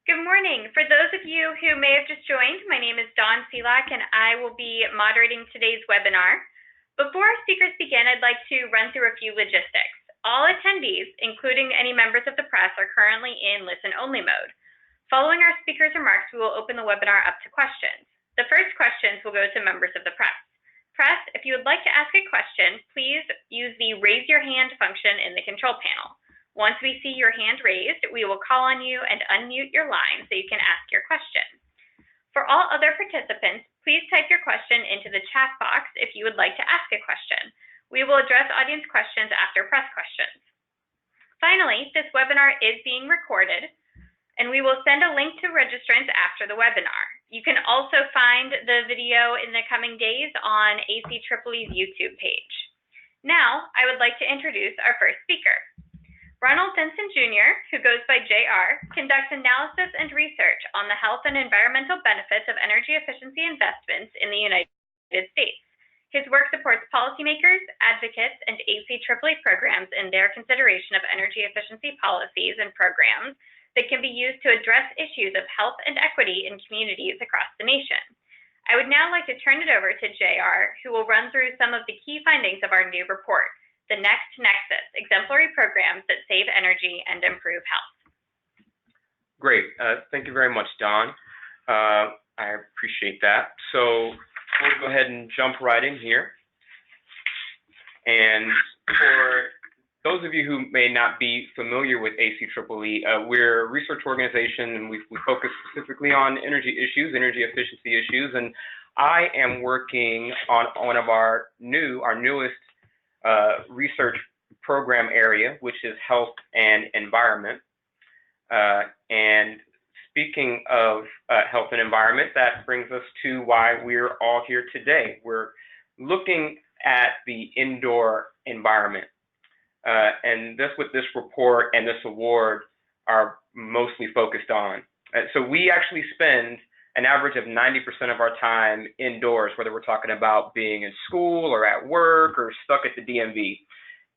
Good morning. For those of you who may have just joined, my name is Dawn Selak and I will be moderating today's webinar. Before our speakers begin, I'd like to run through a few logistics. All attendees, including any members of the press, are currently in listen-only mode. Following our speakers' remarks, we will open the webinar up to questions. The first questions will go to members of the press. Press, if you would like to ask a question, please use the raise your hand function in the control panel. Once we see your hand raised, we will call on you and unmute your line so you can ask your question. For all other participants, please type your question into the chat box if you would like to ask a question. We will address audience questions after press questions. Finally, this webinar is being recorded, and we will send a link to registrants after the webinar. You can also find the video in the coming days on ACEEE's YouTube page. Now, I would like to introduce our first speaker. Ronald Denson Jr., who goes by JR, conducts analysis and research on the health and environmental benefits of energy efficiency investments in the United States. His work supports policymakers, advocates, and ACEEE programs in their consideration of energy efficiency policies and programs that can be used to address issues of health and equity in communities across the nation. I would now like to turn it over to JR, who will run through some of the key findings of our new report, the Nexus, exemplary programs that save energy and improve health. Great. Thank you very much, Don. I appreciate that. So we'll go ahead and jump right in here. And for those of you who may not be familiar with ACEEE, we're a research organization, and we focus specifically on energy issues, energy efficiency issues. And I am working on one of our newest research program area, which is health and environment. And speaking of health and environment, that brings us to why we're all here today. We're looking at the indoor environment. And what this report and this award are mostly focused on. So we actually spend an average of 90% of our time indoors, whether we're talking about being in school or at work or stuck at the DMV.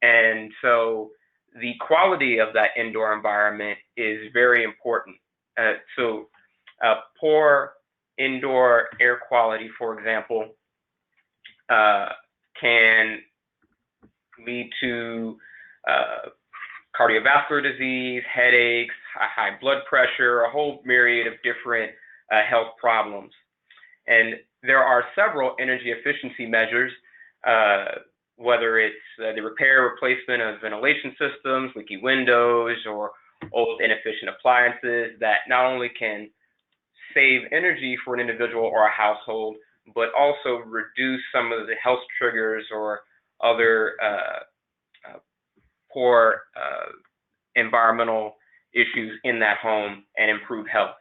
And so the quality of that indoor environment is very important. So poor indoor air quality, for example, can lead to cardiovascular disease, headaches, high blood pressure, a whole myriad of different health problems. And there are several energy efficiency measures, whether it's the repair, replacement of ventilation systems, leaky windows, or old inefficient appliances that not only can save energy for an individual or a household, but also reduce some of the health triggers or other poor environmental issues in that home and improve health.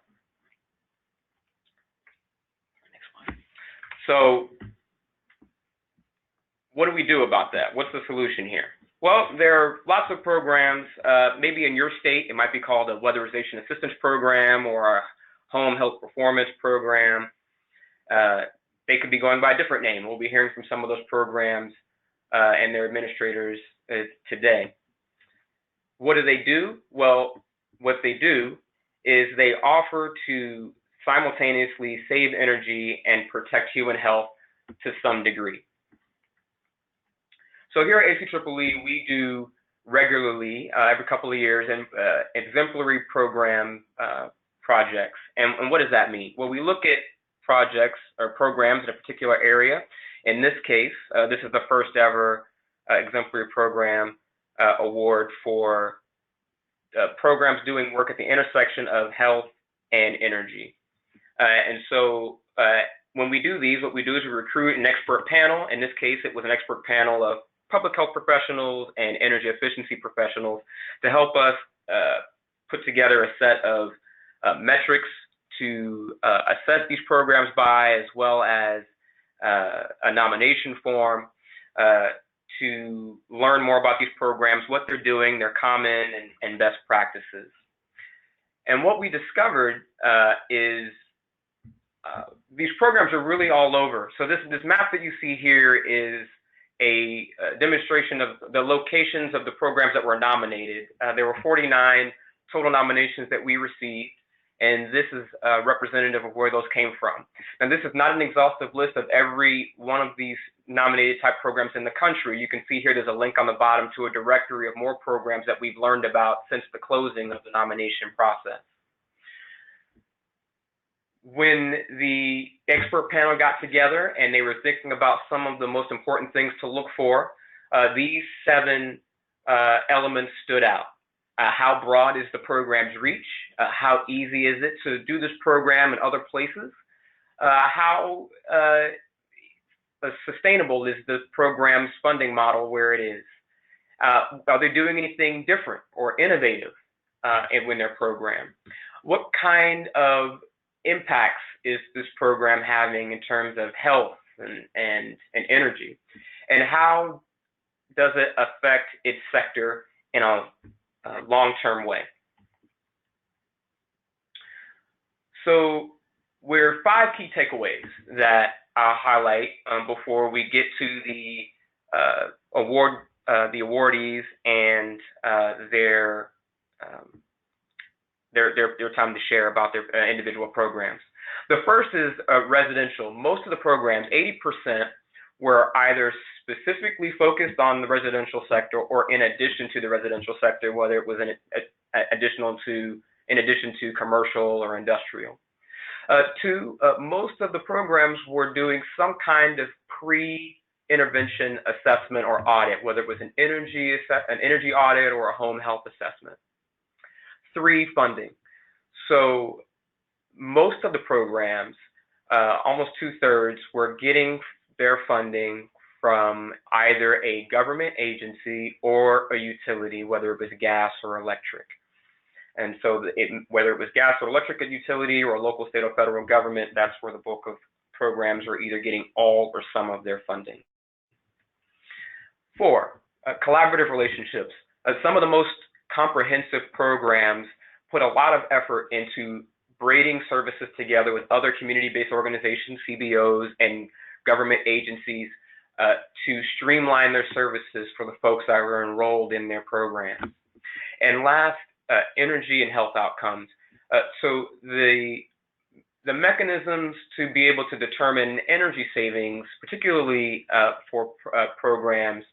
So what do we do about that? What's the solution here? Well, there are lots of programs. Maybe in your state, it might be called a weatherization assistance program or a home health performance program. They could be going by a different name. We'll be hearing from some of those programs and their administrators today. What do? Well, what they do is they offer to simultaneously save energy and protect human health to some degree. So here at ACEEE, we do regularly, every couple of years, exemplary program projects. And what does that mean? Well, we look at projects or programs in a particular area. In this case, this is the first ever exemplary program award for programs doing work at the intersection of health and energy. And so when we do these, what we do is we recruit an expert panel. In this case, it was an expert panel of public health professionals and energy efficiency professionals to help us put together a set of metrics to assess these programs by, as well as a nomination form to learn more about these programs, what they're doing, their common and best practices. And what we discovered is these programs are really all over. So this map that you see here is a demonstration of the locations of the programs that were nominated. There were 49 total nominations that we received, and this is representative of where those came from. Now, this is not an exhaustive list of every one of these nominated type programs in the country. You can see here there's a link on the bottom to a directory of more programs that we've learned about since the closing of the nomination process. When the expert panel got together and they were thinking about some of the most important things to look for, these 7 elements stood out. How broad is the program's reach? How easy is it to do this program in other places? How sustainable is the program's funding model where it is? Are they doing anything different or innovative in their program? What kind of impacts is this program having in terms of health and energy? And how does it affect its sector in a long-term way? So we're 5 key takeaways that I'll highlight before we get to the awardees and their time to share about their individual programs. The first is residential. Most of the programs, 80%, were either specifically focused on the residential sector or in addition to the residential sector, whether it was in addition to commercial or industrial. 2, most of the programs were doing some kind of pre-intervention assessment or audit, whether it was an energy audit or a home health assessment. 3, funding. So most of the programs, almost 2/3, were getting their funding from either a government agency or a utility, whether it was gas or electric. And so whether it was gas or electric utility or a local, state, or federal government, that's where the bulk of programs are either getting all or some of their funding. 4, collaborative relationships. Some of the most comprehensive programs put a lot of effort into braiding services together with other community-based organizations, CBOs, and government agencies to streamline their services for the folks that were enrolled in their programs. And last, energy and health outcomes. So the mechanisms to be able to determine energy savings, particularly for programs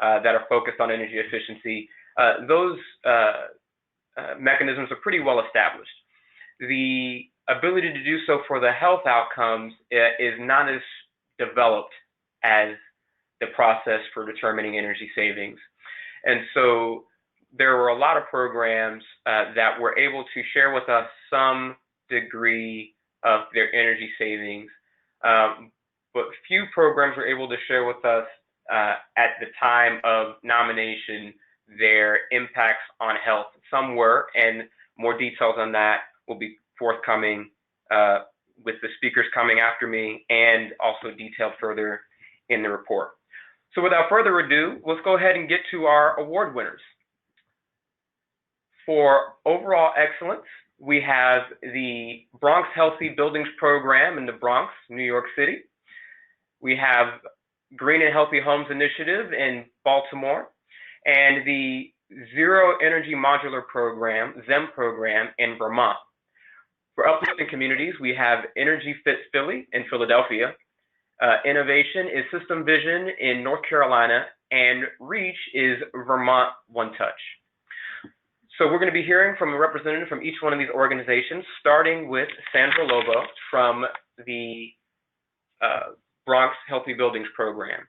that are focused on energy efficiency, those mechanisms are pretty well established. The ability to do so for the health outcomes is not as developed as the process for determining energy savings. And so there were a lot of programs that were able to share with us some degree of their energy savings, but few programs were able to share with us at the time of nomination their impacts on health. Some were, and more details on that will be forthcoming with the speakers coming after me, and also detailed further in the report. So without further ado, let's go ahead and get to our award winners. For overall excellence, we have the Bronx Healthy Buildings Program in the Bronx, New York City. We have Green and Healthy Homes Initiative in Baltimore, and the Zero Energy Modular Program, ZEM program, in Vermont. For uplifting communities, we have EnergyFIT Philly in Philadelphia. Innovation is System Vision in North Carolina, and REACH is Vermont One Touch. So we're going to be hearing from a representative from each one of these organizations, starting with Sandra Lobo from the Bronx Healthy Buildings Program.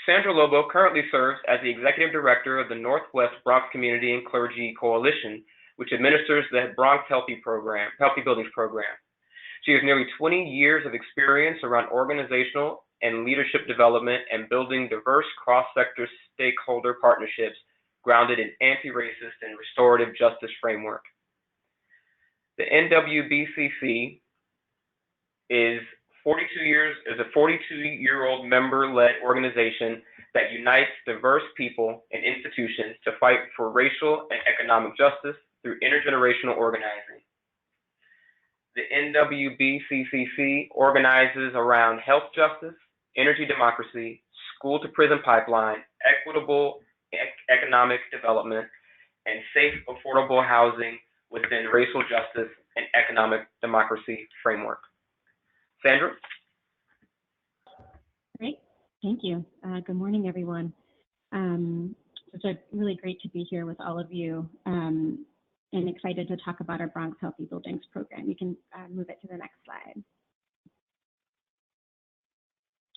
Sandra Lobo currently serves as the Executive Director of the Northwest Bronx Community and Clergy Coalition, which administers the Bronx Healthy Buildings Program. She has nearly 20 years of experience around organizational and leadership development and building diverse cross-sector stakeholder partnerships grounded in anti-racist and restorative justice framework. The NWBCC is a 42-year-old member-led organization that unites diverse people and institutions to fight for racial and economic justice through intergenerational organizing. The NWBCCC organizes around health justice, energy democracy, school-to-prison pipeline, equitable economic development, and safe, affordable housing within racial justice and economic democracy framework. Sandra? Great, thank you. Good morning, everyone. It's really great to be here with all of you and excited to talk about our Bronx Healthy Buildings program. You can move it to the next slide.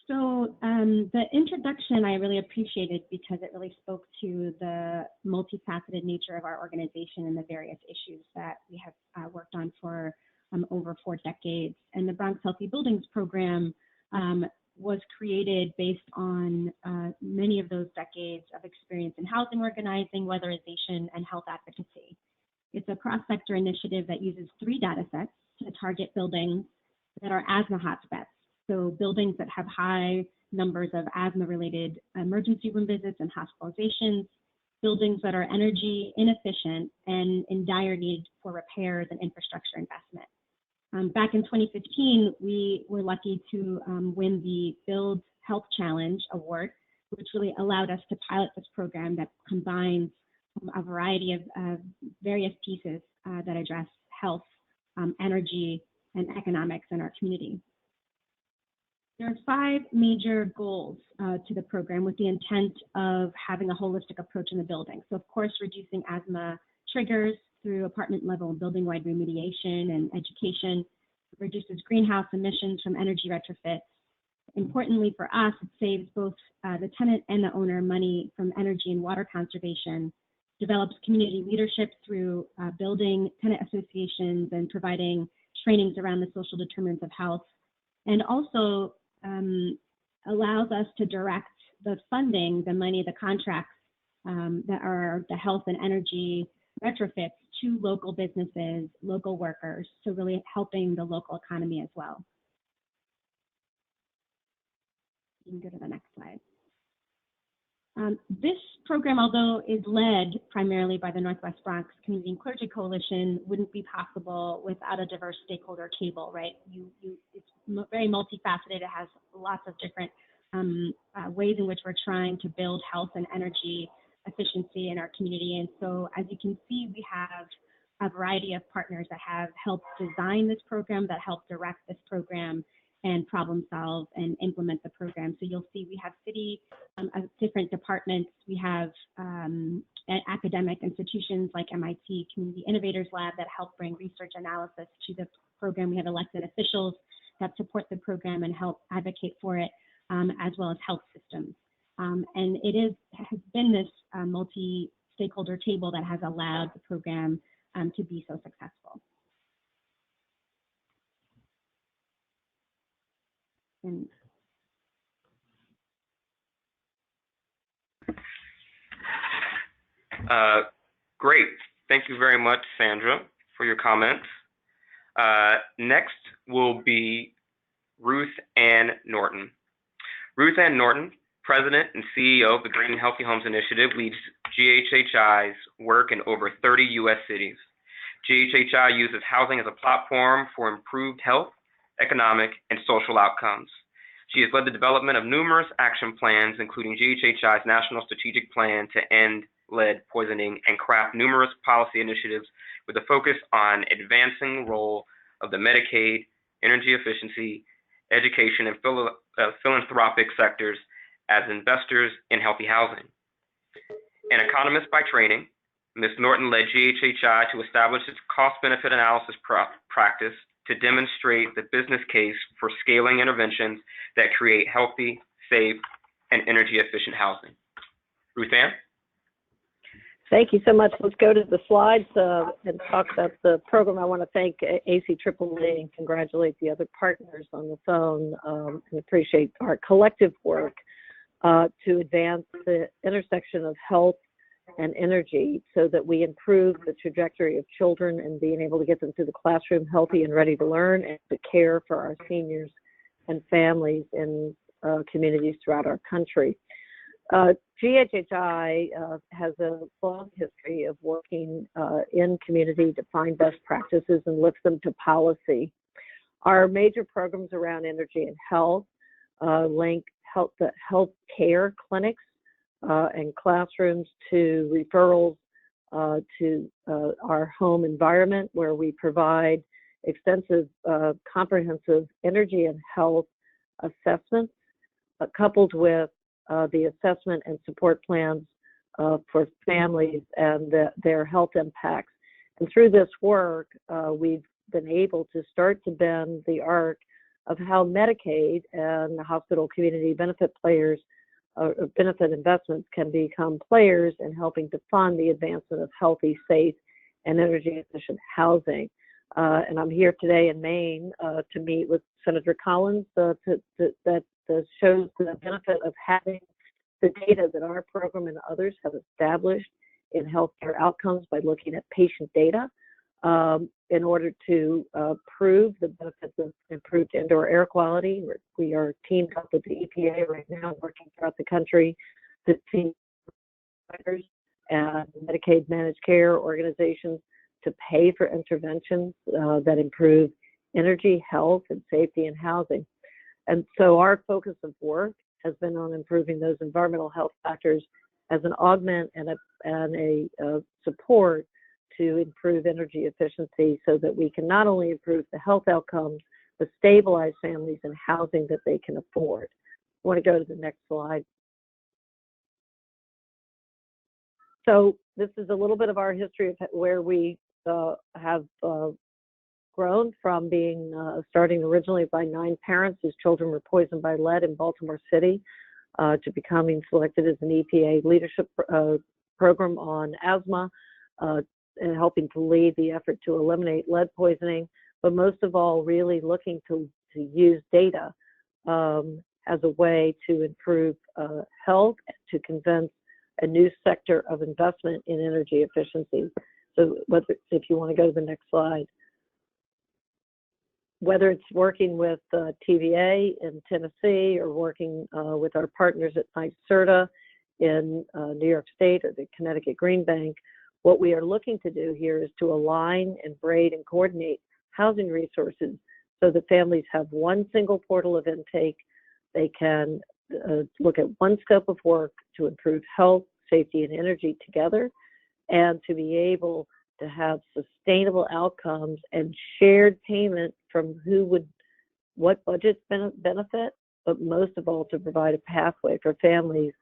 So the introduction I really appreciated because it really spoke to the multifaceted nature of our organization and the various issues that we have worked on for over 4 decades. And the Bronx Healthy Buildings program was created based on many of those decades of experience in housing organizing, weatherization, and health advocacy. It's a cross-sector initiative that uses 3 data sets to target buildings that are asthma hotspots. So buildings that have high numbers of asthma-related emergency room visits and hospitalizations, buildings that are energy inefficient and in dire need for repairs and infrastructure investment. Back in 2015, we were lucky to win the Build Health Challenge Award, which really allowed us to pilot this program that combines a variety of various pieces that address health, energy, and economics in our community. There are 5 major goals to the program with the intent of having a holistic approach in the building. So of course, reducing asthma triggers through apartment level and building wide remediation and education, reduces greenhouse emissions from energy retrofits. Importantly for us, it saves both the tenant and the owner money from energy and water conservation, develops community leadership through building tenant associations and providing trainings around the social determinants of health, and also allows us to direct the funding, the money, the contracts that are the health and energy retrofits to local businesses, local workers, so really helping the local economy as well. You can go to the next slide. This program, although is led primarily by the Northwest Bronx Community and Clergy Coalition, wouldn't be possible without a diverse stakeholder table, right? It's very multifaceted. It has lots of different ways in which we're trying to build health and energy efficiency in our community. And so as you can see, we have a variety of partners that have helped design this program, that help direct this program and problem solve and implement the program. So you'll see we have city different departments. We have academic institutions like MIT Community Innovators Lab that help bring research analysis to the program. We have elected officials that support the program and help advocate for it, as well as health systems. And it has been this multi-stakeholder table that has allowed the program to be so successful. And Great. Thank you very much, Sandra, for your comments. Next will be Ruth Ann Norton. Ruth Ann Norton, President and CEO of the Green and Healthy Homes Initiative, leads GHHI's work in over 30 U.S. cities. GHHI uses housing as a platform for improved health, economic, and social outcomes. She has led the development of numerous action plans, including GHHI's National Strategic Plan to End Lead Poisoning, and craft numerous policy initiatives with a focus on advancing the role of the Medicaid, energy efficiency, education, and philanthropic sectors as investors in healthy housing. An economist by training, Ms. Norton led GHHI to establish its cost-benefit analysis practice to demonstrate the business case for scaling interventions that create healthy, safe, and energy-efficient housing. Ruth Ann? Thank you so much. Let's go to the slides and talk about the program. I want to thank ACAAA and congratulate the other partners on the phone and appreciate our collective work to advance the intersection of health and energy so that we improve the trajectory of children and being able to get them to the classroom healthy and ready to learn, and to care for our seniors and families in communities throughout our country. GHHI has a long history of working in community to find best practices and lift them to policy. Our major programs around energy and health link the health care clinics and classrooms to referrals to our home environment, where we provide extensive, comprehensive energy and health assessments, coupled with the assessment and support plans for families and their health impacts. And through this work, we've been able to start to bend the arc of how Medicaid and hospital community benefit players, benefit investments, can become players in helping to fund the advancement of healthy, safe, and energy efficient housing. And I'm here today in Maine to meet with Senator Collins that shows the benefit of having the data that our program and others have established in healthcare outcomes by looking at patient data in order to prove the benefits of improved indoor air quality. We are teamed up with the EPA right now, working throughout the country to see providers and Medicaid managed care organizations to pay for interventions that improve energy, health, and safety in housing. And so our focus of work has been on improving those environmental health factors as an augment and a support to improve energy efficiency, so that we can not only improve the health outcomes, but stabilize families in housing that they can afford. I want to go to the next slide. So this is a little bit of our history of where we have grown from being starting originally by 9 parents whose children were poisoned by lead in Baltimore City to becoming selected as an EPA leadership program on asthma and helping to lead the effort to eliminate lead poisoning, but most of all really looking to use data as a way to improve health, to convince a new sector of investment in energy efficiency. So if you want to go to the next slide. Whether it's working with TVA in Tennessee or working with our partners at NYSERDA in New York State or the Connecticut Green Bank, what we are looking to do here is to align and braid and coordinate housing resources so that families have one single portal of intake. They can look at one scope of work to improve health, safety, and energy together, and to be able to have sustainable outcomes and shared payment from what budgets benefit, but most of all to provide a pathway for families'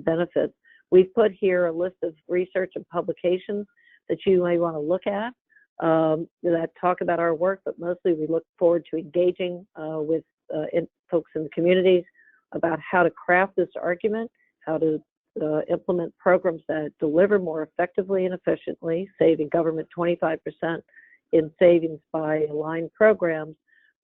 benefits. We've put here a list of research and publications that you may want to look at that talk about our work, but mostly we look forward to engaging with folks in the communities about how to craft this argument, how to implement programs that deliver more effectively and efficiently, saving government 25% in savings by aligned programs,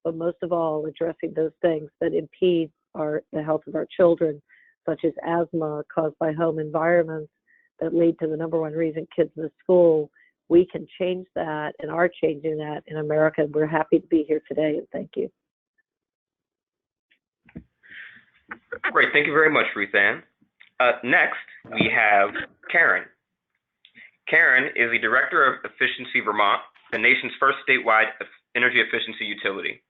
but most of all addressing those things that impede the health of our children, such as asthma caused by home environments that lead to the #1 reason kids miss school. We can change that and are changing that in America. We're happy to be here today, and thank you. Great, thank you very much, Ruth Ann. Next, we have Karen. Karen is the Director of Efficiency Vermont, the nation's first statewide energy efficiency utility.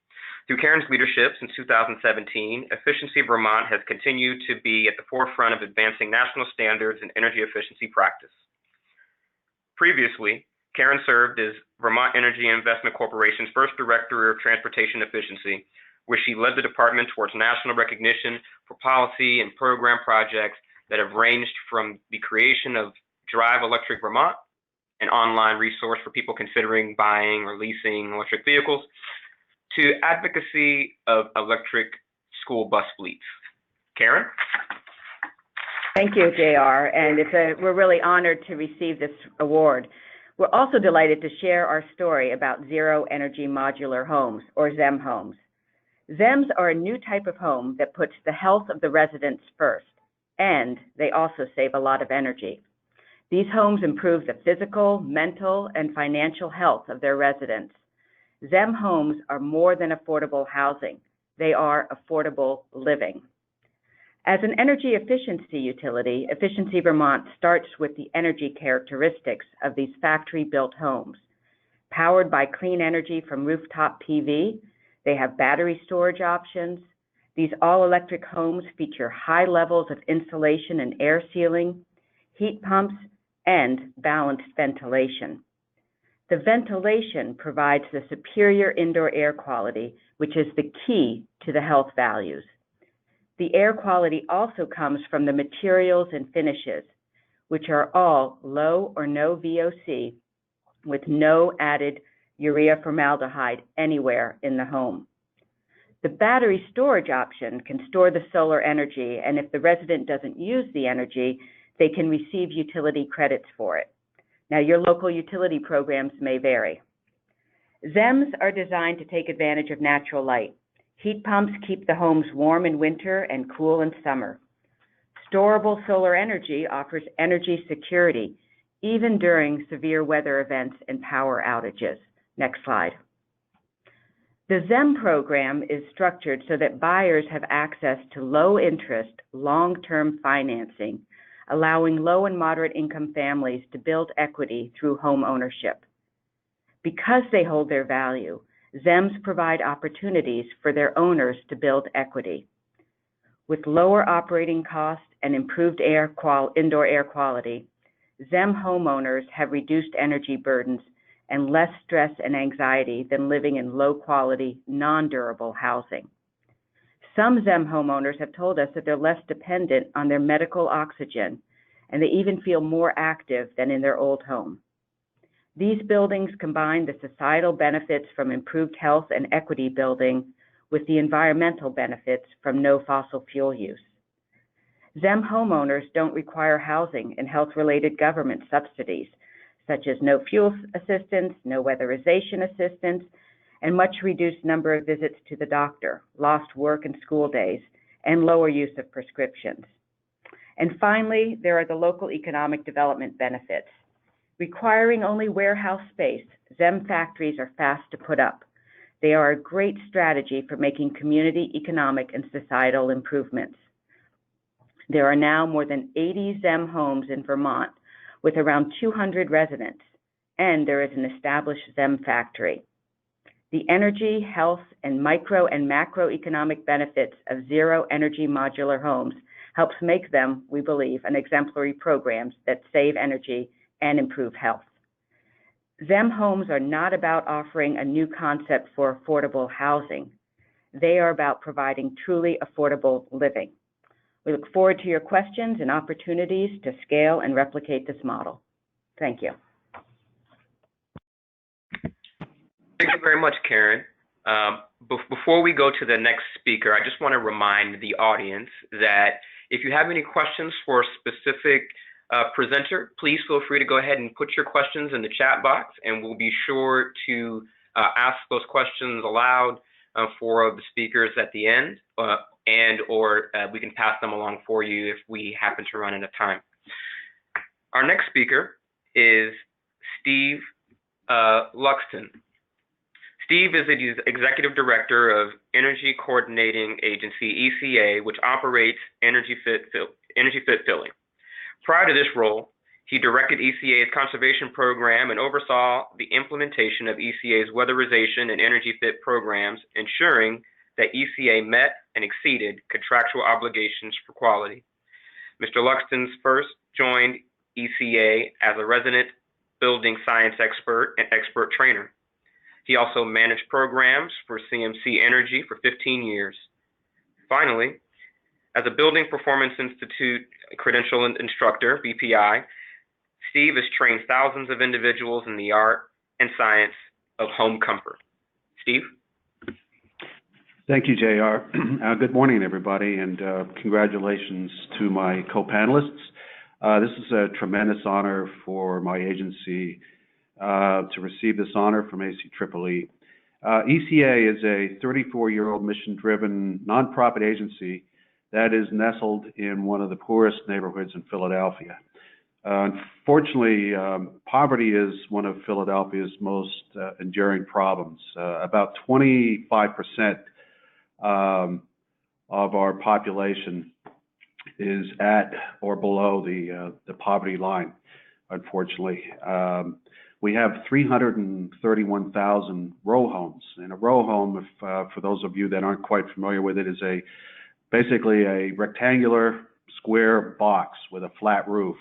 Through Karen's leadership since 2017, Efficiency Vermont has continued to be at the forefront of advancing national standards in energy efficiency practice. Previously, Karen served as Vermont Energy Investment Corporation's first Director of Transportation Efficiency, where she led the department towards national recognition for policy and program projects that have ranged from the creation of Drive Electric Vermont, an online resource for people considering buying or leasing electric vehicles, to advocacy of electric school bus fleets. Karen? Thank you, JR, and we're really honored to receive this award. We're also delighted to share our story about Zero Energy Modular Homes, or ZEM homes. ZEMs are a new type of home that puts the health of the residents first, and they also save a lot of energy. These homes improve the physical, mental, and financial health of their residents. ZEM homes are more than affordable housing. They are affordable living. As an energy efficiency utility, Efficiency Vermont starts with the energy characteristics of these factory-built homes. Powered by clean energy from rooftop PV, they have battery storage options. These all-electric homes feature high levels of insulation and air sealing, heat pumps, and balanced ventilation. The ventilation provides the superior indoor air quality, which is the key to the health values. The air quality also comes from the materials and finishes, which are all low or no VOC with no added urea formaldehyde anywhere in the home. The battery storage option can store the solar energy, and if the resident doesn't use the energy, they can receive utility credits for it. Now, your local utility programs may vary. ZEMs are designed to take advantage of natural light. Heat pumps keep the homes warm in winter and cool in summer. Storable solar energy offers energy security, even during severe weather events and power outages. Next slide. The ZEM program is structured so that buyers have access to low-interest, long-term financing, allowing low and moderate income families to build equity through home ownership. Because they hold their value, ZEMs provide opportunities for their owners to build equity. With lower operating costs and improved indoor air quality, ZEM homeowners have reduced energy burdens and less stress and anxiety than living in low-quality, non-durable housing. Some ZEM homeowners have told us that they're less dependent on their medical oxygen, and they even feel more active than in their old home. These buildings combine the societal benefits from improved health and equity building with the environmental benefits from no fossil fuel use. ZEM homeowners don't require housing and health-related government subsidies, such as no fuel assistance, no weatherization assistance, and much reduced number of visits to the doctor, lost work and school days, and lower use of prescriptions. And finally, there are the local economic development benefits. Requiring only warehouse space, ZEM factories are fast to put up. They are a great strategy for making community, economic, and societal improvements. There are now more than 80 ZEM homes in Vermont with around 200 residents, and there is an established ZEM factory. The energy, health, and micro and macroeconomic benefits of zero-energy modular homes helps make them, we believe, an exemplary programs that save energy and improve health. ZEM homes are not about offering a new concept for affordable housing. They are about providing truly affordable living. We look forward to your questions and opportunities to scale and replicate this model. Thank you. Thank you very much, Karen. Before we go to the next speaker, I just want to remind the audience that if you have any questions for a specific presenter, please feel free to go ahead and put your questions in the chat box, and we'll be sure to ask those questions aloud for the speakers at the end, or we can pass them along for you if we happen to run out of time. Our next speaker is Steve Luxton. Steve is the Executive Director of Energy Coordinating Agency, ECA, which operates EnergyFIT Philly. Prior to this role, he directed ECA's conservation program and oversaw the implementation of ECA's weatherization and EnergyFIT programs, ensuring that ECA met and exceeded contractual obligations for quality. Mr. Luxton first joined ECA as a resident building science expert and expert trainer. He also managed programs for CMC Energy for 15 years. Finally, as a Building Performance Institute credential instructor, BPI, Steve has trained thousands of individuals in the art and science of home comfort. Steve? Thank you, JR. Good morning, everybody, and congratulations to my co-panelists. This is a tremendous honor for my agency to receive this honor from ACEEE. ECA is a 34-year-old mission-driven nonprofit agency that is nestled in one of the poorest neighborhoods in Philadelphia. Unfortunately, poverty is one of Philadelphia's most enduring problems. About 25% of our population is at or below the poverty line, unfortunately. We have 331,000 row homes. And a row home, for those of you that aren't quite familiar with it, is basically a rectangular square box with a flat roof.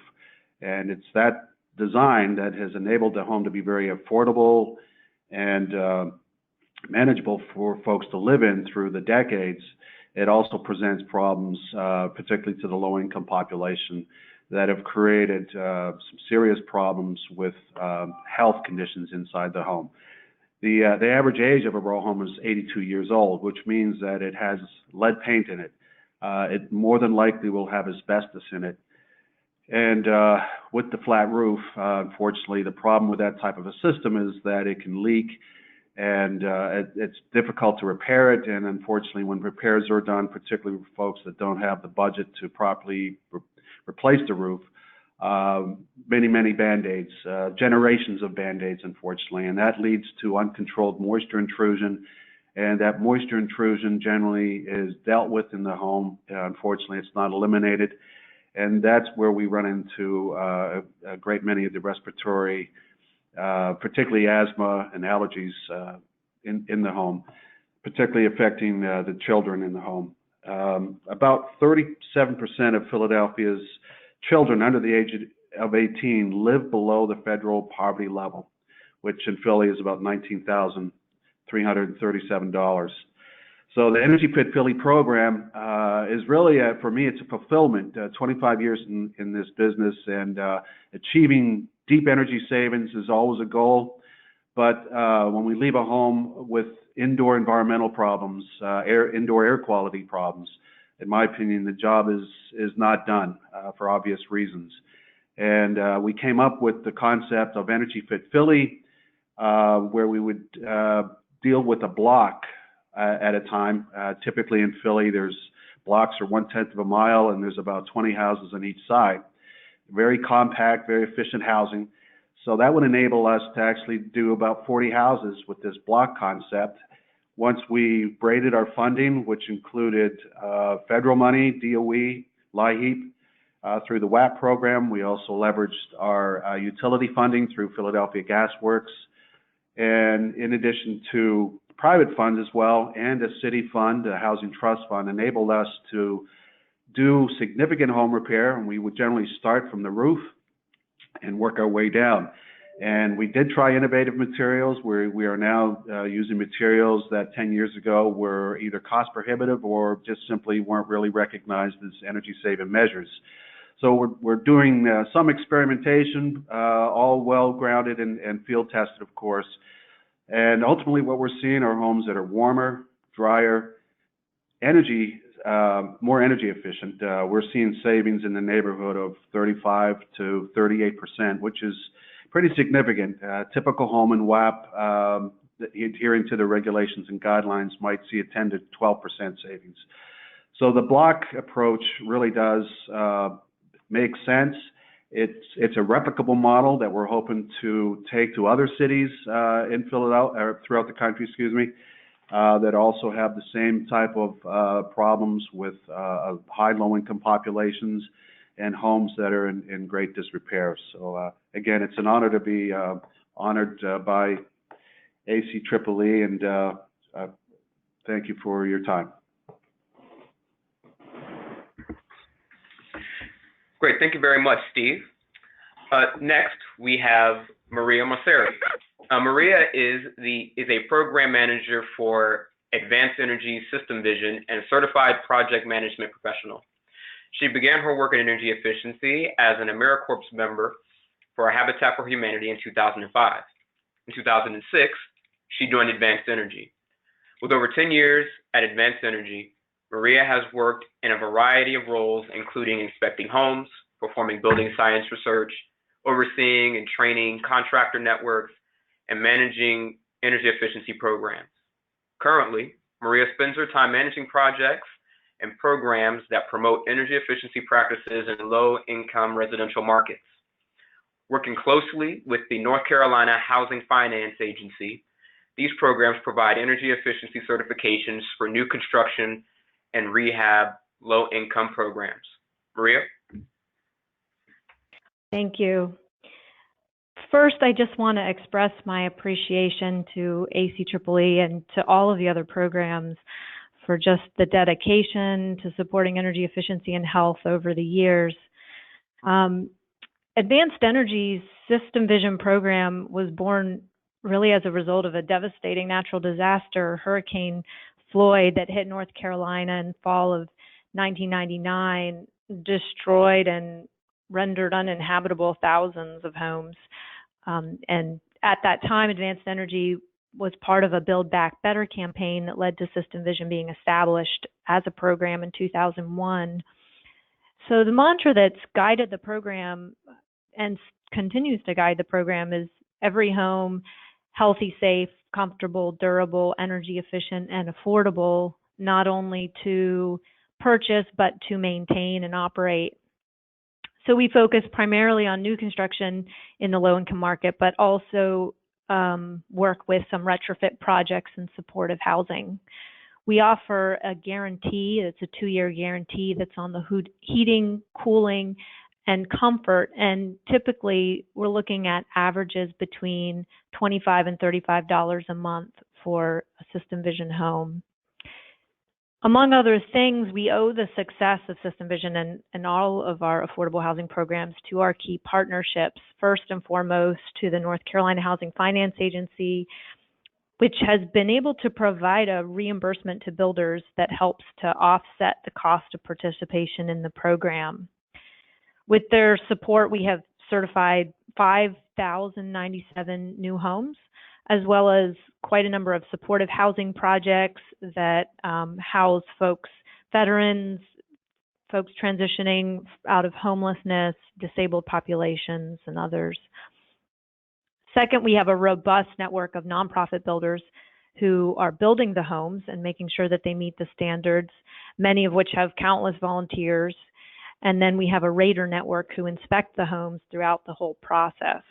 And it's that design that has enabled the home to be very affordable and manageable for folks to live in through the decades. It also presents problems, particularly to the low-income population, that have created some serious problems with health conditions inside the home. The average age of a row home is 82 years old, which means that it has lead paint in it. It more than likely will have asbestos in it. And with the flat roof, unfortunately, the problem with that type of a system is that it can leak, and it's difficult to repair it. And unfortunately, when repairs are done, particularly for folks that don't have the budget to properly replace the roof, many Band-Aids, generations of Band-Aids, unfortunately, and that leads to uncontrolled moisture intrusion. And that moisture intrusion generally is dealt with in the home. Unfortunately, it's not eliminated. And that's where we run into a great many of the respiratory, particularly asthma and allergies in the home, particularly affecting the children in the home. About 37% of Philadelphia's children under the age of 18 live below the federal poverty level, which in Philly is about $19,337. So the EnergyFIT Philly program is really, for me, it's a fulfillment. 25 years in this business, and achieving deep energy savings is always a goal. But when we leave a home with indoor environmental problems, indoor air quality problems, in my opinion, the job is not done for obvious reasons. And we came up with the concept of EnergyFIT Philly, where we would deal with a block at a time. Typically in Philly, there's blocks are 1/10 of a mile, and there's about 20 houses on each side. Very compact, very efficient housing. So that would enable us to actually do about 40 houses with this block concept. Once we braided our funding, which included federal money, DOE, LIHEAP, through the WAP program. We also leveraged our utility funding through Philadelphia Gas Works. And in addition to private funds as well, and a city fund, a housing trust fund, enabled us to do significant home repair. And we would generally start from the roof and work our way down. And we did try innovative materials. We are now using materials that 10 years ago were either cost prohibitive or just simply weren't really recognized as energy saving measures. So we're doing some experimentation, all well grounded and field tested, of course. And ultimately what we're seeing are homes that are warmer, drier, more energy efficient. We're seeing savings in the neighborhood of 35 to 38%, which is pretty significant. Typical home in WAP, adhering to the regulations and guidelines, might see a 10 to 12% savings. So the block approach really does make sense. It's a replicable model that we're hoping to take to other cities in Philadelphia, or throughout the country, excuse me, that also have the same type of problems with high low-income populations and homes that are in great disrepair. So again, it's an honor to be honored by ACEEE, and thank you for your time. Great, thank you very much, Steve. Next, we have Maria Mosseri. Maria is a program manager for Advanced Energy System Vision and a certified project management professional. She began her work in energy efficiency as an AmeriCorps member for Habitat for Humanity in 2005. In 2006, she joined Advanced Energy. With over 10 years at Advanced Energy, Maria has worked in a variety of roles, including inspecting homes, performing building science research, overseeing and training contractor networks, and managing energy efficiency programs. Currently, Maria spends her time managing projects and programs that promote energy efficiency practices in low-income residential markets. Working closely with the North Carolina Housing Finance Agency, these programs provide energy efficiency certifications for new construction and rehab low-income programs. Maria? Thank you. First, I just want to express my appreciation to ACEEE and to all of the other programs for just the dedication to supporting energy efficiency and health over the years. Advanced Energy's System Vision program was born really as a result of a devastating natural disaster, Hurricane Floyd, that hit North Carolina in fall of 1999, destroyed and rendered uninhabitable thousands of homes. And at that time, Advanced Energy was part of a Build Back Better campaign that led to System Vision being established as a program in 2001. So the mantra that's guided the program and continues to guide the program is every home, healthy, safe, comfortable, durable, energy efficient, and affordable, not only to purchase, but to maintain and operate. So we focus primarily on new construction in the low-income market, but also work with some retrofit projects and supportive housing. We offer a guarantee. It's a 2-year guarantee that's on the heating, cooling, and comfort. And typically, we're looking at averages between $25 and $35 a month for a System Vision home. Among other things, we owe the success of System Vision and all of our affordable housing programs to our key partnerships. First and foremost, to the North Carolina Housing Finance Agency, which has been able to provide a reimbursement to builders that helps to offset the cost of participation in the program. With their support, we have certified 5,097 new homes, as well as quite a number of supportive housing projects that house folks, veterans, folks transitioning out of homelessness, disabled populations, and others. Second, we have a robust network of nonprofit builders who are building the homes and making sure that they meet the standards, many of which have countless volunteers. And then we have a rater network who inspect the homes throughout the whole process.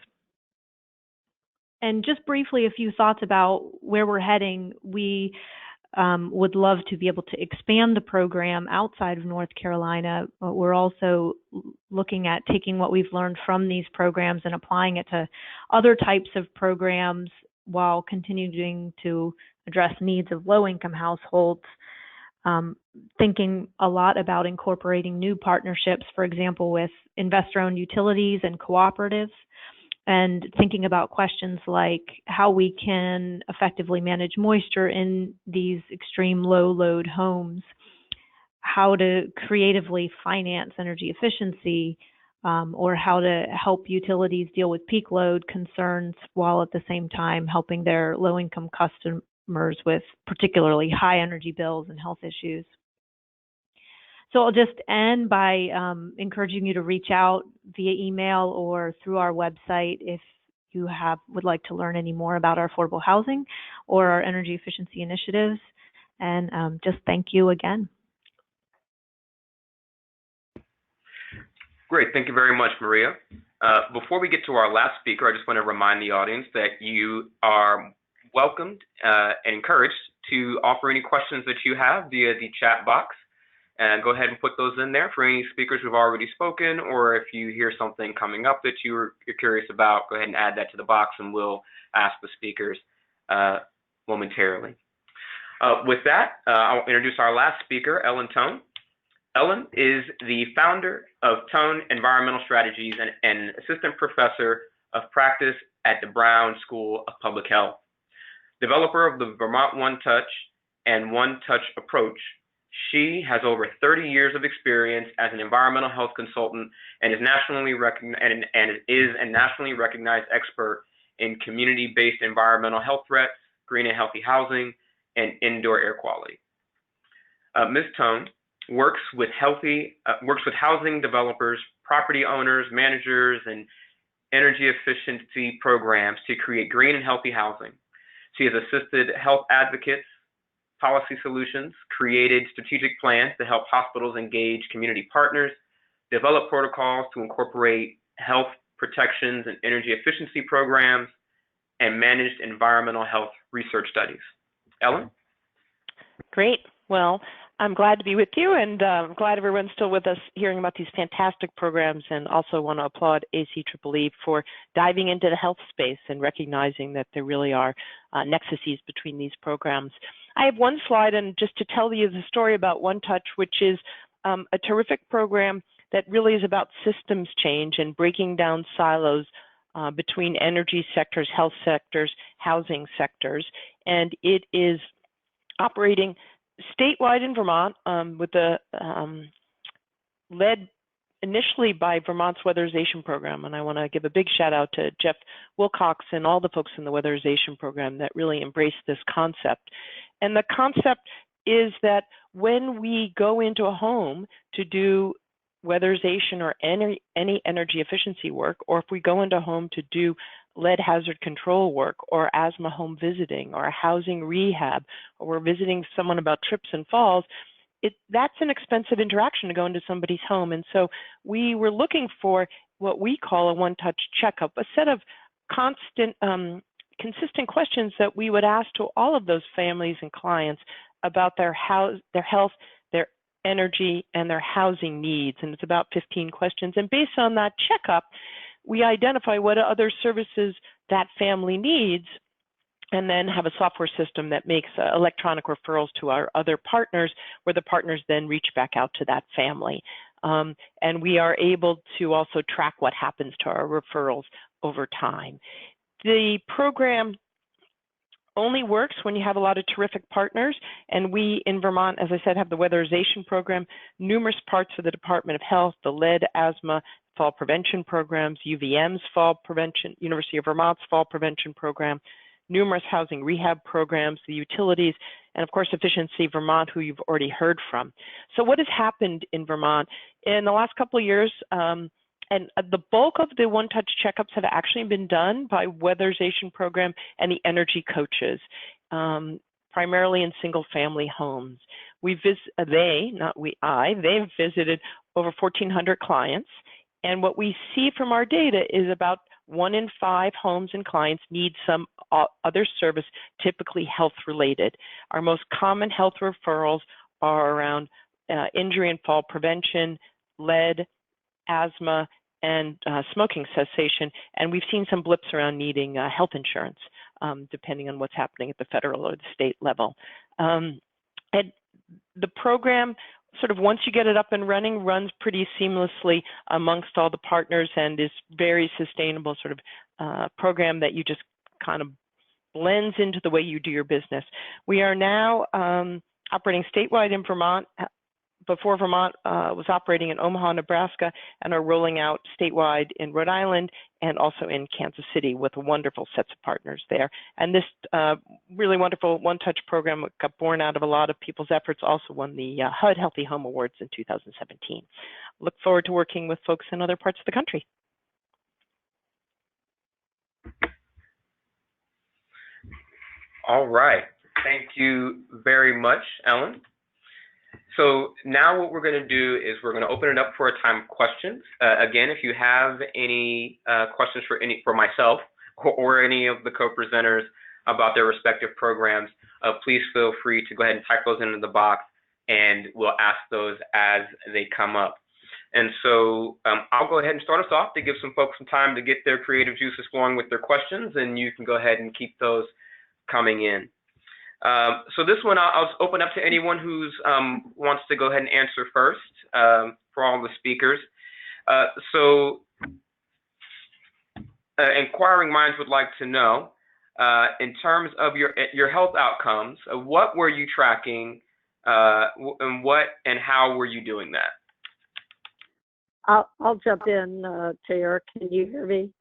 And just briefly, a few thoughts about where we're heading. We would love to be able to expand the program outside of North Carolina. But we're also looking at taking what we've learned from these programs and applying it to other types of programs while continuing to address needs of low-income households. Thinking a lot about incorporating new partnerships, for example, with investor-owned utilities and cooperatives, and thinking about questions like how we can effectively manage moisture in these extreme low-load homes, how to creatively finance energy efficiency, or how to help utilities deal with peak load concerns while at the same time helping their low-income customers with particularly high energy bills and health issues. So I'll just end by encouraging you to reach out via email or through our website if you would like to learn any more about our affordable housing or our energy efficiency initiatives. And just thank you again. Great, thank you very much, Maria. Before we get to our last speaker, I just want to remind the audience that you are welcomed and encouraged to offer any questions that you have via the chat box. And go ahead and put those in there for any speakers who've already spoken, or if you hear something coming up that you're curious about, go ahead and add that to the box and we'll ask the speakers momentarily. With that, I'll introduce our last speaker, Ellen Tone. Ellen is the founder of Tone Environmental Strategies and assistant professor of practice at the Brown School of Public Health. Developer of the Vermont One Touch and One Touch approach, she has over 30 years of experience as an environmental health consultant and is nationally recognized expert in community-based environmental health threats, green and healthy housing, and indoor air quality. Ms. Tone works with housing developers, property owners, managers, and energy efficiency programs to create green and healthy housing. She has assisted health advocates, policy solutions, created strategic plans to help hospitals engage community partners, develop protocols to incorporate health protections and energy efficiency programs, and managed environmental health research studies. Ellen? Great. Well, I'm glad to be with you, and I'm glad everyone's still with us hearing about these fantastic programs, and also want to applaud ACEEE for diving into the health space and recognizing that there really are nexuses between these programs. I have one slide, and just to tell you the story about One Touch, which is a terrific program that really is about systems change and breaking down silos between energy sectors, health sectors, housing sectors. And it is operating statewide in Vermont with the led initially by Vermont's weatherization program. And I want to give a big shout out to Jeff Wilcox and all the folks in the weatherization program that really embraced this concept. And the concept is that when we go into a home to do weatherization or any energy efficiency work, or if we go into a home to do lead hazard control work or asthma home visiting or housing rehab, or we're visiting someone about trips and falls, that's an expensive interaction to go into somebody's home. And so we were looking for what we call a one-touch checkup, a set of consistent questions that we would ask to all of those families and clients about their health, their energy, and their housing needs. And it's about 15 questions. And based on that checkup, we identify what other services that family needs, and then have a software system that makes electronic referrals to our other partners, where the partners then reach back out to that family. And we are able to also track what happens to our referrals over time. The program only works when you have a lot of terrific partners. And we in Vermont, as I said, have the weatherization program, numerous parts of the Department of Health, the lead, asthma, fall prevention programs, UVM's fall prevention, University of Vermont's fall prevention program, numerous housing rehab programs, the utilities, and of course, Efficiency Vermont, who you've already heard from. So what has happened in Vermont in the last couple of years, and the bulk of the one-touch checkups have actually been done by weatherization program and the energy coaches, primarily in single-family homes. They've visited over 1,400 clients, and what we see from our data is about 1 in 5 homes and clients need some other service, typically health-related. Our most common health referrals are around injury and fall prevention, lead, asthma, and smoking cessation. And we've seen some blips around needing health insurance, depending on what's happening at the federal or the state level. And the program, sort of once you get it up and running, runs pretty seamlessly amongst all the partners and is very sustainable sort of program that you just kind of blends into the way you do your business. We are now operating statewide in Vermont. Before Vermont was operating in Omaha, Nebraska, and are rolling out statewide in Rhode Island and also in Kansas City with wonderful sets of partners there. And this really wonderful one-touch program got born out of a lot of people's efforts, also won the HUD Healthy Home Awards in 2017. Look forward to working with folks in other parts of the country. All right. Thank you very much, Ellen. So now what we're going to do is we're going to open it up for a time of questions. Again, if you have any questions for myself or any of the co-presenters about their respective programs, please feel free to go ahead and type those into the box, and we'll ask those as they come up. And so I'll go ahead and start us off to give some folks some time to get their creative juices flowing with their questions, and you can go ahead and keep those coming in. So this one I'll open up to anyone who's wants to go ahead and answer first for all the speakers. So inquiring minds would like to know, in terms of your health outcomes, what were you tracking, and what and how were you doing that? I'll jump in, JR. Can you hear me?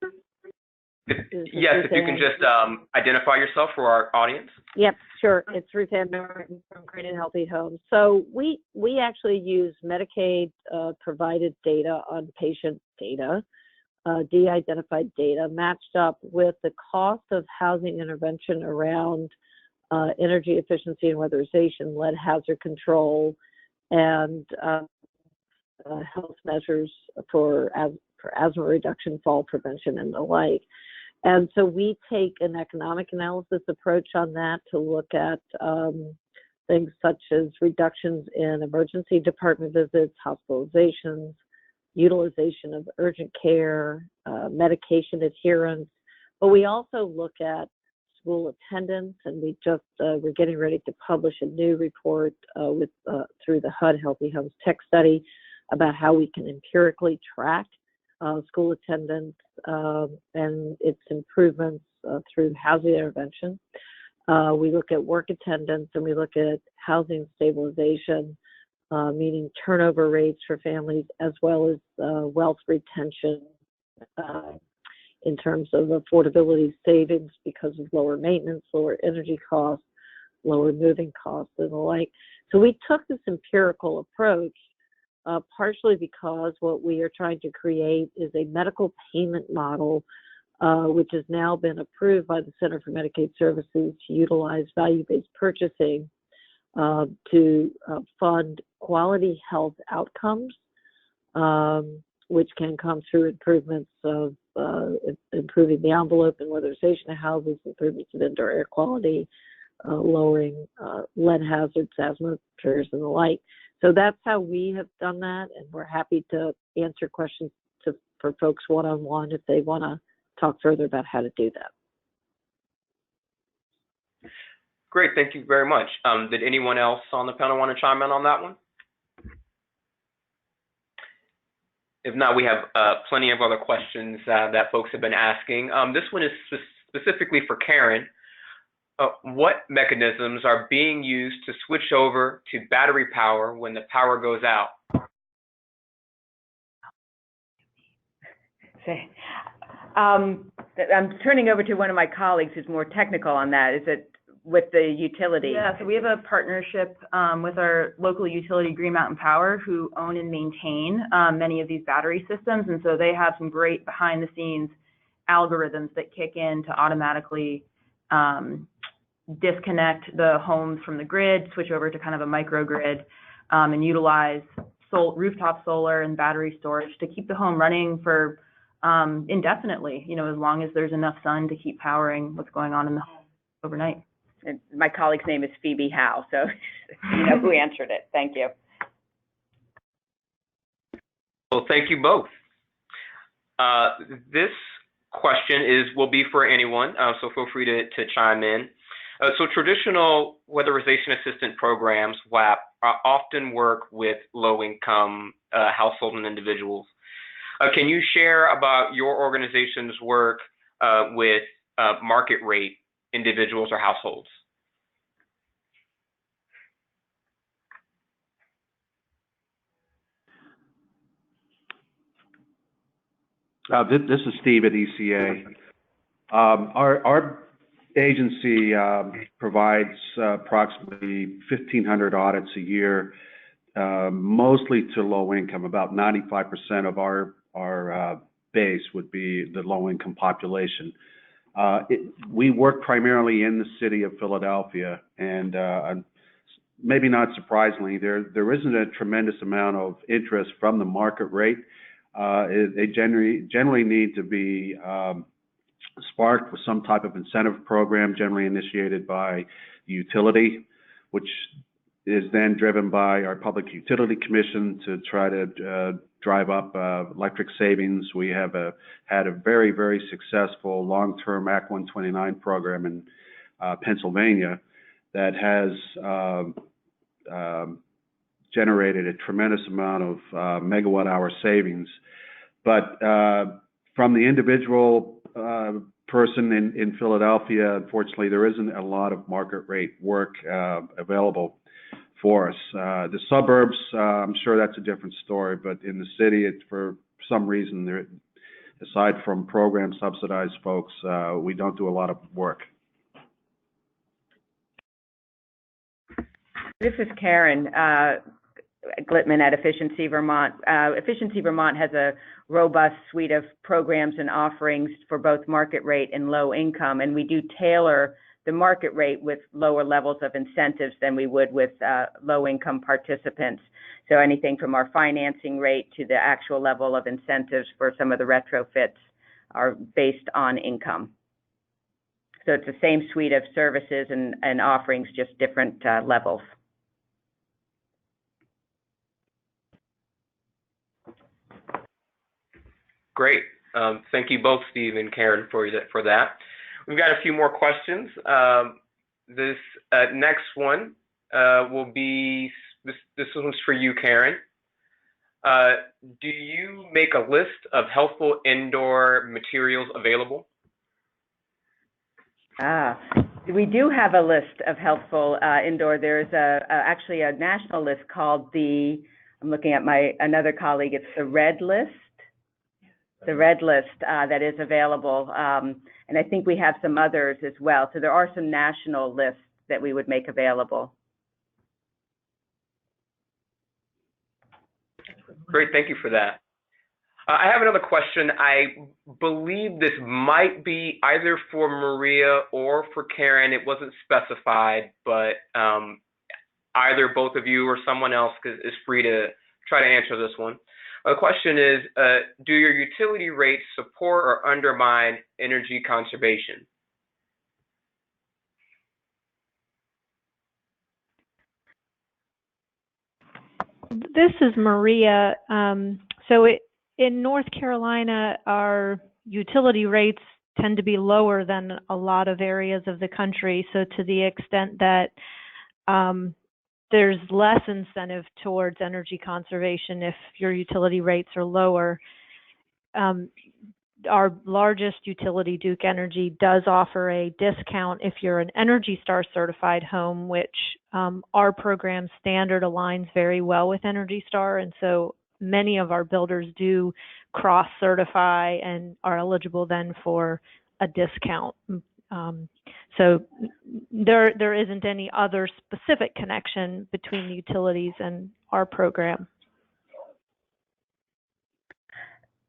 Yes, if you can just identify yourself for our audience. Yep, sure. It's Ruth Ann Norton from Green and Healthy Homes. So we actually use Medicaid provided data on patient data, de-identified data, matched up with the cost of housing intervention around energy efficiency and weatherization, lead hazard control, and health measures for asthma reduction, fall prevention, and the like. And so we take an economic analysis approach on that to look at things such as reductions in emergency department visits, hospitalizations, utilization of urgent care, medication adherence. But we also look at school attendance, and we're getting ready to publish a new report through the HUD Healthy Homes Tech Study about how we can empirically track school attendance and its improvements through housing intervention. We look at work attendance, and we look at housing stabilization, meaning turnover rates for families, as well as wealth retention in terms of affordability savings because of lower maintenance, lower energy costs, lower moving costs, and the like. So we took this empirical approach, partially because what we are trying to create is a medical payment model, which has now been approved by the Center for Medicaid Services to utilize value-based purchasing to fund quality health outcomes, which can come through improvements of improving the envelope and weatherization of houses, improvements of indoor air quality, lowering lead hazards, asthma triggers, and the like. So that's how we have done that, and we're happy to answer questions for folks one-on-one if they want to talk further about how to do that. Great, thank you very much. Did anyone else on the panel want to chime in on that one? If not, we have plenty of other questions that folks have been asking. This one is specifically for Karen. What mechanisms are being used to switch over to battery power when the power goes out? I'm turning over to one of my colleagues who's more technical on that. Is it with the utility? Yeah, so we have a partnership with our local utility, Green Mountain Power, who own and maintain many of these battery systems. And so they have some great behind the scenes algorithms that kick in to automatically disconnect the homes from the grid, switch over to kind of a microgrid, and utilize rooftop solar and battery storage to keep the home running for indefinitely, as long as there's enough sun to keep powering what's going on in the home overnight. And my colleague's name is Phoebe Howe, so you know who answered it. Thank you. Well, thank you both. This question will be for anyone, so feel free to chime in. So traditional weatherization assistant programs, WAP, often work with low-income households and individuals. Can you share about your organization's work with market rate individuals or households? This is Steve at ECA. Our agency provides approximately 1,500 audits a year, mostly to low income. About 95% of our base would be the low income population. We work primarily in the city of Philadelphia, and maybe not surprisingly, there isn't a tremendous amount of interest from the market rate. They generally need to be sparked with some type of incentive program, generally initiated by the utility, which is then driven by our Public Utility Commission to try to drive up electric savings. We have had a very, very successful long-term Act 129 program in Pennsylvania that has generated a tremendous amount of megawatt-hour savings. But from the individual person in Philadelphia, unfortunately, there isn't a lot of market rate work available for us. The suburbs, I'm sure that's a different story, but in the city, for some reason, aside from program subsidized folks, we don't do a lot of work. This is Karen Glitman at Efficiency Vermont. Efficiency Vermont has a robust suite of programs and offerings for both market rate and low income, and we do tailor the market rate with lower levels of incentives than we would with low income participants. So anything from our financing rate to the actual level of incentives for some of the retrofits are based on income. So it's the same suite of services and offerings, just different levels. Great. Thank you both, Steve and Karen, for that. We've got a few more questions. This next one will be, this one's for you, Karen. Do you make a list of healthful indoor materials available? We do have a list of healthful indoor. There's actually a national list called I'm looking at another colleague, it's the Red List. The Red List that is available. And I think we have some others as well. So there are some national lists that we would make available. Great, thank you for that. I have another question. I believe this might be either for Maria or for Karen. It wasn't specified, but either both of you or someone else is free to try to answer this one. The question is, do your utility rates support or undermine energy conservation? This is Maria. In North Carolina, our utility rates tend to be lower than a lot of areas of the country. So to the extent that there's less incentive towards energy conservation if your utility rates are lower. Our largest utility, Duke Energy, does offer a discount if you're an Energy Star certified home, which our program standard aligns very well with Energy Star. And so many of our builders do cross-certify and are eligible then for a discount. So there isn't any other specific connection between the utilities and our program.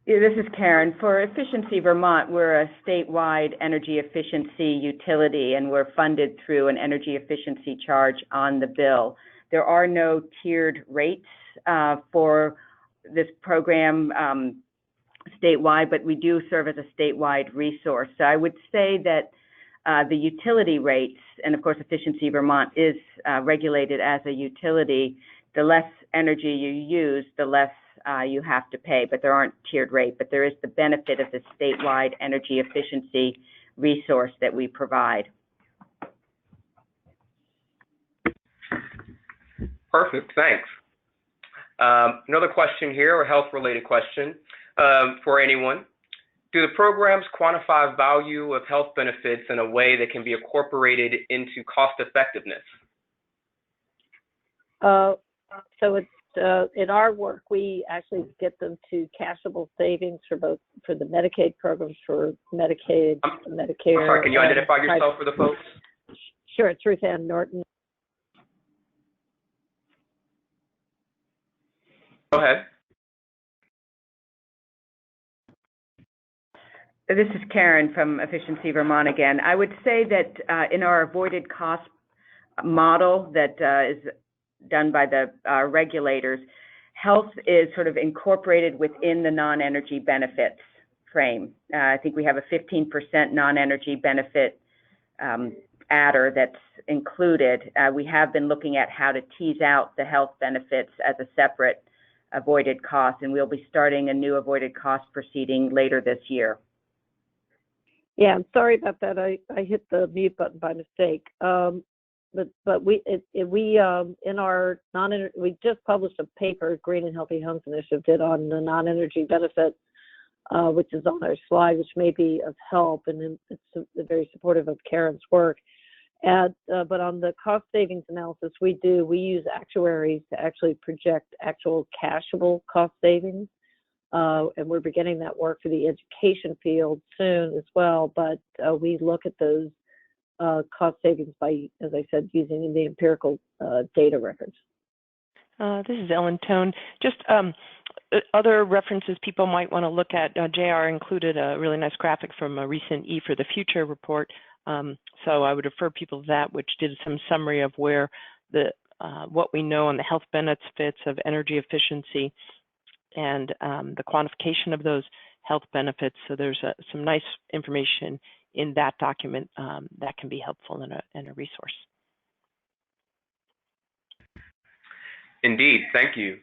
Yeah, this is Karen. For Efficiency Vermont, we're a statewide energy efficiency utility, and we're funded through an energy efficiency charge on the bill. There are no tiered rates for this program statewide, but we do serve as a statewide resource. So I would say that the utility rates, and of course Efficiency Vermont is regulated as a utility, the less energy you use, the less you have to pay, but there aren't tiered rates. But there is the benefit of the statewide energy efficiency resource that we provide. Perfect, thanks. Another question here, a health-related question for anyone. Do the programs quantify value of health benefits in a way that can be incorporated into cost effectiveness? So it's in our work, we actually get them to cashable savings for the Medicaid programs, for Medicaid, Medicare. Sorry, can you identify yourself for the folks? Sure, it's Ruth Ann Norton. Go ahead. This is Karen from Efficiency Vermont again. I would say that in our avoided cost model that is done by the regulators, health is sort of incorporated within the non-energy benefits frame. I think we have a 15% non-energy benefit adder that's included. We have been looking at how to tease out the health benefits as a separate avoided cost, and we'll be starting a new avoided cost proceeding later this year. Yeah, I'm sorry about that. I hit the mute button by mistake. But we in our we just published a paper, Green and Healthy Homes Initiative did, on the non-energy benefit, which is on our slide, which may be of help, and it's very supportive of Karen's work. But on the cost savings analysis we use actuaries to actually project actual cashable cost savings. And we're beginning that work for the education field soon as well. But we look at those cost savings by, as I said, using the empirical data records. This is Ellen Tone. Just other references people might want to look at. JR included a really nice graphic from a recent E for the Future report. So I would refer people to that, which did some summary of where what we know on the health benefits of energy efficiency and the quantification of those health benefits. So there's some nice information in that document that can be helpful in a resource. Indeed, thank you.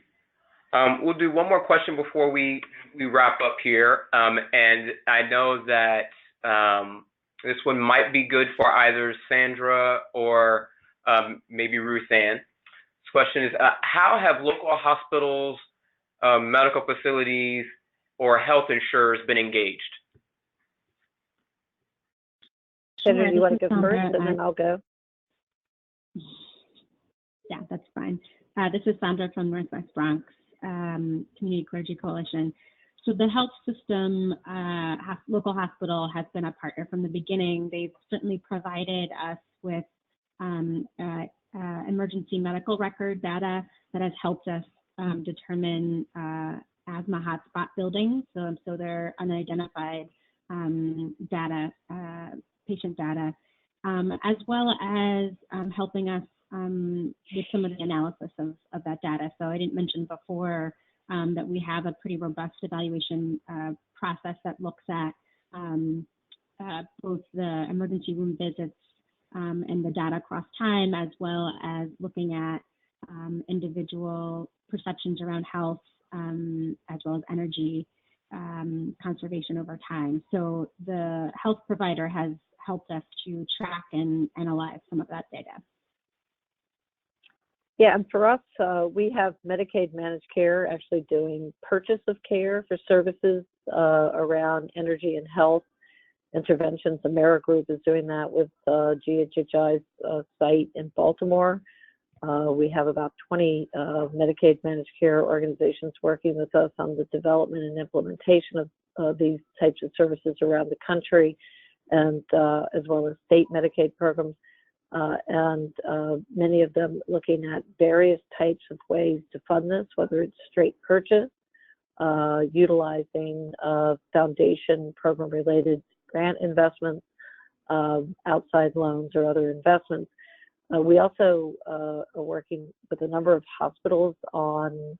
We'll do one more question before we wrap up here. And I know that this one might be good for either Sandra or maybe Ruth Ann. This question is, how have local hospitals medical facilities or health insurers been engaged? Senator, you want to go Sandra. first, and then I'll go? Yeah, that's fine. This is Sandra from Northwest Bronx Community Clergy Coalition. So the health system, local hospital has been a partner from the beginning. They've certainly provided us with emergency medical record data that has helped us determine asthma hotspot buildings. So they're unidentified data, patient data, as well as helping us with some of the analysis of that data. So I didn't mention before that we have a pretty robust evaluation process that looks at both the emergency room visits and the data across time, as well as looking at individual perceptions around health, as well as energy conservation over time. So the health provider has helped us to track and analyze some of that data. Yeah, and for us, we have Medicaid managed care actually doing purchase of care for services around energy and health interventions. The Mera Group is doing that with GHHI's site in Baltimore. We have about 20 Medicaid managed care organizations working with us on the development and implementation of these types of services around the country, and as well as state Medicaid programs. And many of them looking at various types of ways to fund this, whether it's straight purchase, utilizing foundation program-related grant investments, outside loans or other investments. We also are working with a number of hospitals on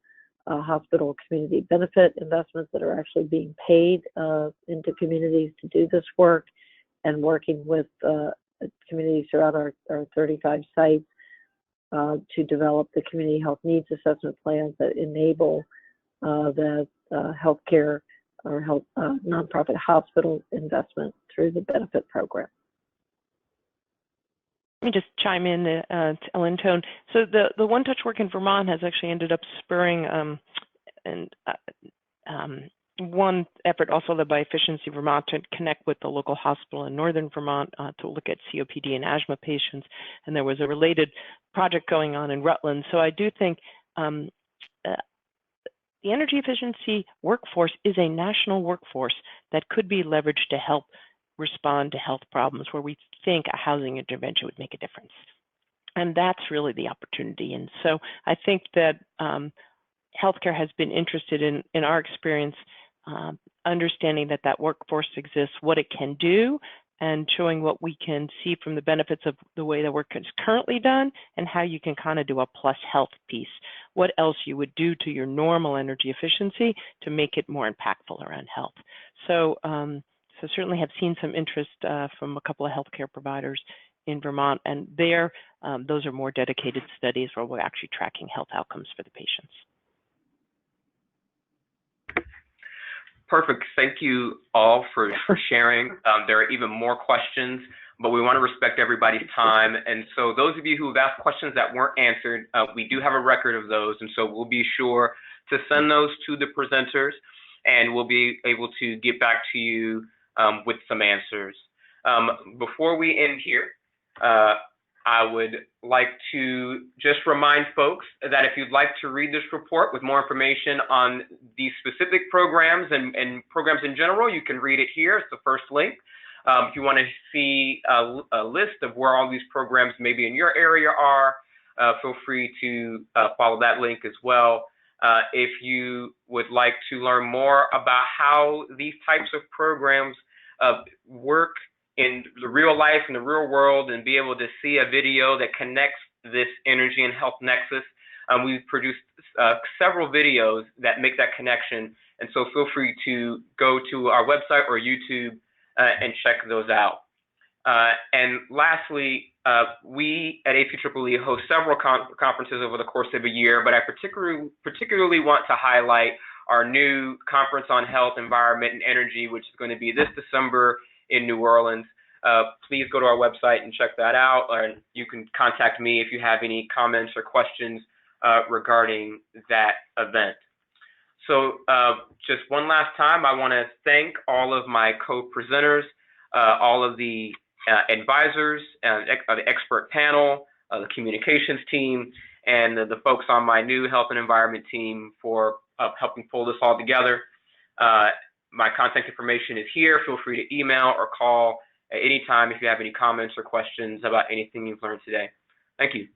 hospital community benefit investments that are actually being paid into communities to do this work, and working with communities throughout our 35 sites to develop the community health needs assessment plans that enable the healthcare or health nonprofit hospital investment through the benefit program. Let me just chime in to Ellen Tone. So the One Touch work in Vermont has actually ended up spurring one effort also led by Efficiency Vermont to connect with the local hospital in northern Vermont to look at COPD and asthma patients. And there was a related project going on in Rutland. So I do think the energy efficiency workforce is a national workforce that could be leveraged to help respond to health problems where we think a housing intervention would make a difference. And that's really the opportunity. And so I think that healthcare has been interested in our experience, understanding that that workforce exists, what it can do, and showing what we can see from the benefits of the way the work is currently done, and how you can kind of do a plus health piece. What else you would do to your normal energy efficiency to make it more impactful around health. So, so certainly have seen some interest from a couple of healthcare providers in Vermont, and there, those are more dedicated studies where we're actually tracking health outcomes for the patients. Perfect. Thank you all for sharing. There are even more questions, but we want to respect everybody's time. And so those of you who have asked questions that weren't answered, we do have a record of those. And so we'll be sure to send those to the presenters, and we'll be able to get back to you with some answers. Before we end here, I would like to just remind folks that if you'd like to read this report with more information on these specific programs and programs in general, you can read it here. It's the first link. If you want to see a list of where all these programs maybe in your area are, feel free to follow that link as well. If you would like to learn more about how these types of programs work in the real life, in the real world, and be able to see a video that connects this energy and health nexus, we've produced several videos that make that connection. And so feel free to go to our website or YouTube and check those out. And lastly, we at ACEE host several conferences over the course of a year, but I particularly want to highlight our new conference on health, environment, and energy, which is going to be this December in New Orleans. Please go to our website and check that out, or you can contact me if you have any comments or questions regarding that event. So just one last time, I want to thank all of my co-presenters, all of the advisors, the expert panel, the communications team, and the folks on my new health and environment team for helping pull this all together. My contact information is here. Feel free to email or call at any time if you have any comments or questions about anything you've learned today. Thank you.